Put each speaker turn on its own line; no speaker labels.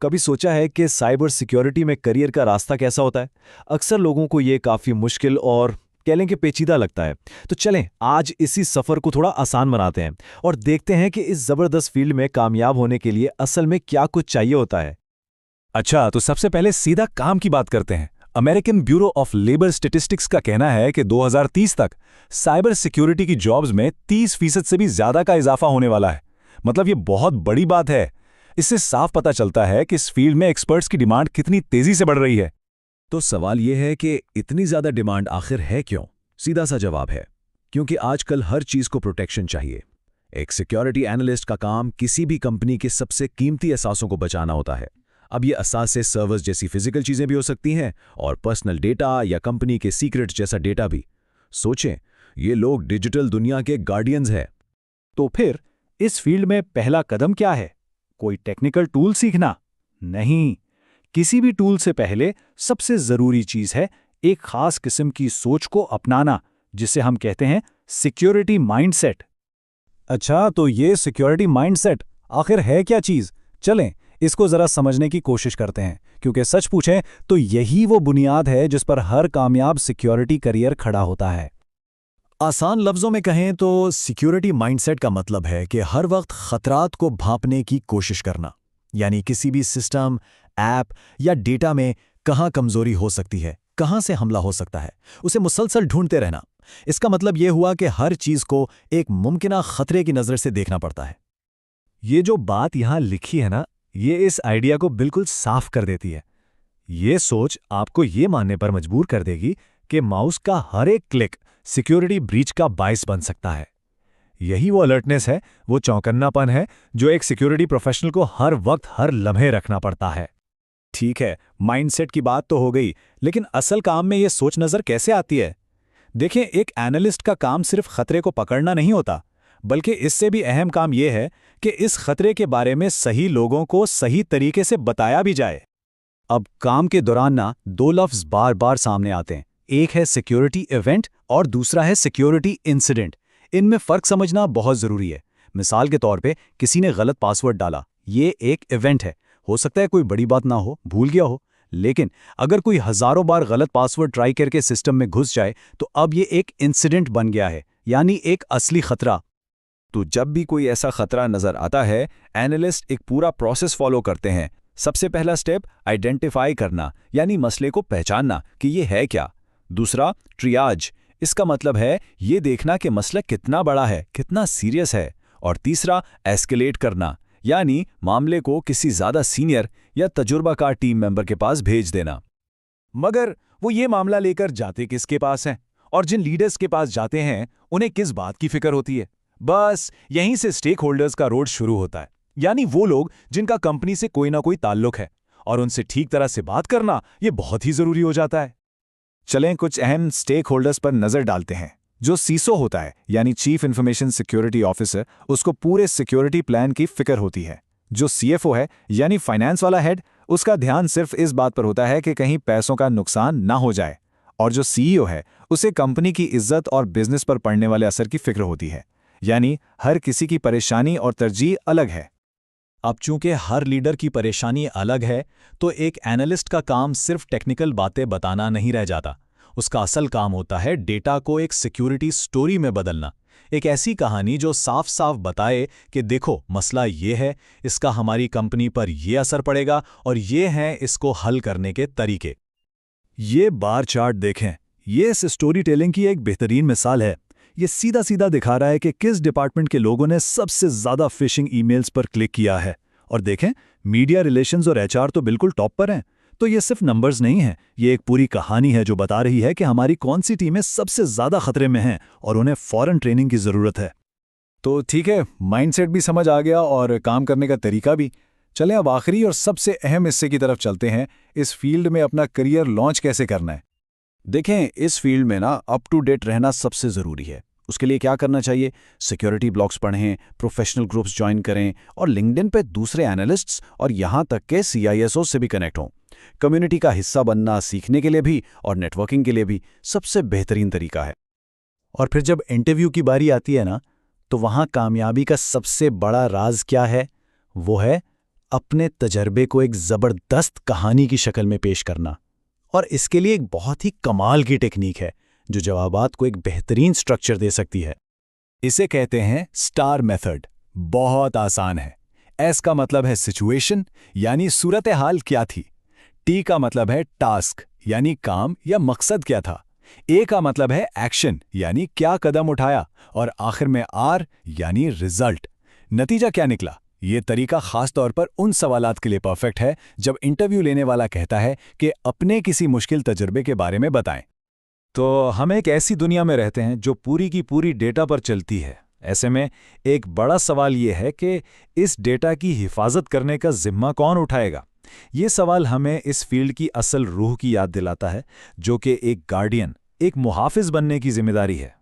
कभी सोचा है कि साइबर सिक्योरिटी में करियर का रास्ता कैसा होता है? अक्सर लोगों को ये काफ़ी मुश्किल और कह लें कि पेचीदा लगता है। तो चलें, आज इसी सफ़र को थोड़ा आसान बनाते हैं और देखते हैं कि इस ज़बरदस्त फील्ड में कामयाब होने के लिए असल में क्या कुछ चाहिए होता है।
अच्छा, तो सबसे पहले सीधा काम की बात करते हैं। American bureau of labour statistics का कहना है कि 2030 तक साइबर सिक्योरिटी की जॉब्स में 30% से भी ज्यादा का इजाफा होने वाला है। मतलब ये बहुत बड़ी बात है। इससे साफ पता चलता है कि इस फील्ड में एक्सपर्ट्स की डिमांड कितनी तेजी से बढ़ रही है।
तो सवाल ये है कि इतनी ज़्यादा डिमांड आखिर है क्यों? सीधा सा जवाब है, क्योंकि आजकल हर चीज़ को प्रोटेक्शन चाहिए। एक सिक्योरिटी एनालिस्ट का काम किसी भी कंपनी के सबसे कीमती असासों को बचाना होता है। अब ये असासे सर्वर्स जैसी फिजिकल चीज़ें भी हो सकती हैं और पर्सनल डेटा या कंपनी के सीक्रेट जैसा डेटा भी। सोचें, ये लोग डिजिटल दुनिया के गार्डियंस हैं।
तो फिर इस फील्ड में पहला कदम क्या है? कोई टेक्निकल टूल सीखना? नहीं। किसी भी टूल से पहले सबसे जरूरी चीज है एक खास किस्म की सोच को अपनाना, जिसे हम कहते हैं सिक्योरिटी माइंडसेट।
अच्छा, तो ये सिक्योरिटी माइंडसेट आखिर है क्या चीज? चलें, इसको जरा समझने की कोशिश करते हैं, क्योंकि सच पूछें तो यही वो बुनियाद है जिस पर हर कामयाब सिक्योरिटी करियर खड़ा होता है।
आसान लफ्ज़ों में कहें तो सिक्योरिटी माइंडसेट का मतलब है कि हर वक्त खतरात को भांपने की कोशिश करना। यानी किसी भी सिस्टम, ऐप या डेटा में कहाँ कमजोरी हो सकती है, कहाँ से हमला हो सकता है, उसे मुसलसल ढूंढते रहना। इसका मतलब यह हुआ कि हर चीज़ को एक मुमकिना खतरे की नज़र से देखना पड़ता है।
ये जो बात यहां लिखी है ना, ये इस आइडिया को बिल्कुल साफ कर देती है। ये सोच आपको ये मानने पर मजबूर कर देगी कि माउस का हर एक क्लिक सिक्योरिटी ब्रीच का बायस बन सकता है। यही वो अलर्टनेस है, वो चौकन्नापन है जो एक सिक्योरिटी प्रोफेशनल को हर वक्त हर लम्हे रखना पड़ता है।
ठीक है, माइंडसेट की बात तो हो गई, लेकिन असल काम में यह सोच नज़र कैसे आती है? देखें, एक एनालिस्ट का काम सिर्फ खतरे को पकड़ना नहीं होता, बल्कि इससे भी अहम काम यह है कि इस खतरे के बारे में सही लोगों को सही तरीके से बताया भी जाए। अब काम के दौरान ना दो लफ्ज़ बार बार सामने आते हैं। एक है सिक्योरिटी इवेंट और दूसरा है सिक्योरिटी इंसिडेंट। इनमें फ़र्क समझना बहुत ज़रूरी है। मिसाल के तौर पे किसी ने गलत पासवर्ड डाला, ये एक इवेंट है। हो सकता है कोई बड़ी बात ना हो, भूल गया हो, लेकिन अगर कोई हज़ारों बार गलत पासवर्ड ट्राई करके सिस्टम में घुस जाए तो अब ये एक इंसिडेंट बन गया है, यानी एक असली खतरा। तो जब भी कोई ऐसा खतरा नज़र आता है, एनालिस्ट एक पूरा प्रोसेस फॉलो करते हैं। सबसे पहला स्टेप आइडेंटिफाई करना, यानी मसले को पहचानना कि ये है क्या। दूसरा ट्रियाज, इसका मतलब है ये देखना कि मसला कितना बड़ा है, कितना सीरियस है। और तीसरा एस्केलेट करना, यानी मामले को किसी ज़्यादा सीनियर या तजुर्बाकार टीम मेंबर के पास भेज देना। मगर वो ये मामला लेकर जाते किसके पास हैं? और जिन लीडर्स के पास जाते हैं उन्हें किस बात की फिक्र होती है? बस यहीं से स्टेक होल्डर्स का रोड शुरू होता है, यानी वो लोग जिनका कंपनी से कोई ना कोई ताल्लुक है, और उनसे ठीक तरह से बात करना ये बहुत ही जरूरी हो जाता है। चलें कुछ अहम स्टेक होल्डर्स पर नजर डालते हैं। जो सीसो होता है, यानी चीफ इंफॉर्मेशन सिक्योरिटी ऑफिसर, उसको पूरे सिक्योरिटी प्लान की फिक्र होती है। जो सीएफओ है, यानी फाइनेंस वाला हेड, उसका ध्यान सिर्फ इस बात पर होता है कि कहीं पैसों का नुकसान ना हो जाए। और जो सीईओ है, उसे कंपनी की इज्जत और बिजनेस पर पड़ने वाले असर की फिक्र होती है। यानी हर किसी की परेशानी और तरजीह अलग है। अब चूंकि हर लीडर की परेशानी अलग है, तो एक एनालिस्ट का काम सिर्फ टेक्निकल बातें बताना नहीं रह जाता। उसका असल काम होता है डेटा को एक सिक्योरिटी स्टोरी में बदलना। एक ऐसी कहानी जो साफ साफ बताए कि देखो मसला ये है, इसका हमारी कंपनी पर ये असर पड़ेगा और ये हैं इसको हल करने के तरीके। ये बार चार्ट देखें, ये इस स्टोरी टेलिंग की एक बेहतरीन मिसाल है। ये सीधा सीधा दिखा रहा है कि किस डिपार्टमेंट के लोगों ने सबसे ज़्यादा फिशिंग ईमेल्स पर क्लिक किया है। और देखें, मीडिया रिलेशंस और एचआर तो बिल्कुल टॉप पर हैं। तो ये सिर्फ नंबर्स नहीं हैं, ये एक पूरी कहानी है जो बता रही है कि हमारी कौन सी टीमें सबसे ज़्यादा खतरे में हैं और उन्हें फ़ौरन ट्रेनिंग की ज़रूरत है। तो ठीक है, माइंडसेट भी समझ आ गया और काम करने का तरीका भी। चलें अब आखिरी और सबसे अहम हिस्से की तरफ चलते हैं, इस फील्ड में अपना करियर लॉन्च कैसे करना है। देखें, इस फील्ड में ना अप टू डेट रहना सबसे ज़रूरी है। उसके लिए क्या करना चाहिए? सिक्योरिटी ब्लॉग्स पढ़ें, प्रोफेशनल ग्रुप्स ज्वाइन करें और लिंक्डइन पे दूसरे एनालिस्ट्स और यहाँ तक के सीआईएसओ से भी कनेक्ट हों। कम्युनिटी का हिस्सा बनना सीखने के लिए भी और नेटवर्किंग के लिए भी सबसे बेहतरीन तरीका है। और फिर जब इंटरव्यू की बारी आती है ना, तो वहाँ कामयाबी का सबसे बड़ा राज क्या है? वो है अपने तजर्बे को एक ज़बरदस्त कहानी की शक्ल में पेश करना। और इसके लिए एक बहुत ही कमाल की टेक्निक है जो जवाबात को एक बेहतरीन स्ट्रक्चर दे सकती है।
इसे कहते हैं स्टार मेथड। बहुत आसान है। एस का मतलब है सिचुएशन, यानी सूरत हाल क्या थी। टी का मतलब है टास्क, यानी काम या मकसद क्या था। ए का मतलब है एक्शन, यानी क्या कदम उठाया। और आखिर में आर यानी रिजल्ट, नतीजा क्या निकला। ये तरीका खास तौर पर उन सवालात के लिए परफेक्ट है जब इंटरव्यू लेने वाला कहता है कि अपने किसी मुश्किल तजुर्बे के बारे में बताएं।
तो हम एक ऐसी दुनिया में रहते हैं जो पूरी की पूरी डेटा पर चलती है। ऐसे में एक बड़ा सवाल ये है कि इस डेटा की हिफाजत करने का जिम्मा कौन उठाएगा। ये सवाल हमें इस फील्ड की असल रूह की याद दिलाता है, जो कि एक गार्डियन, एक मुहाफिज बनने की जिम्मेदारी है।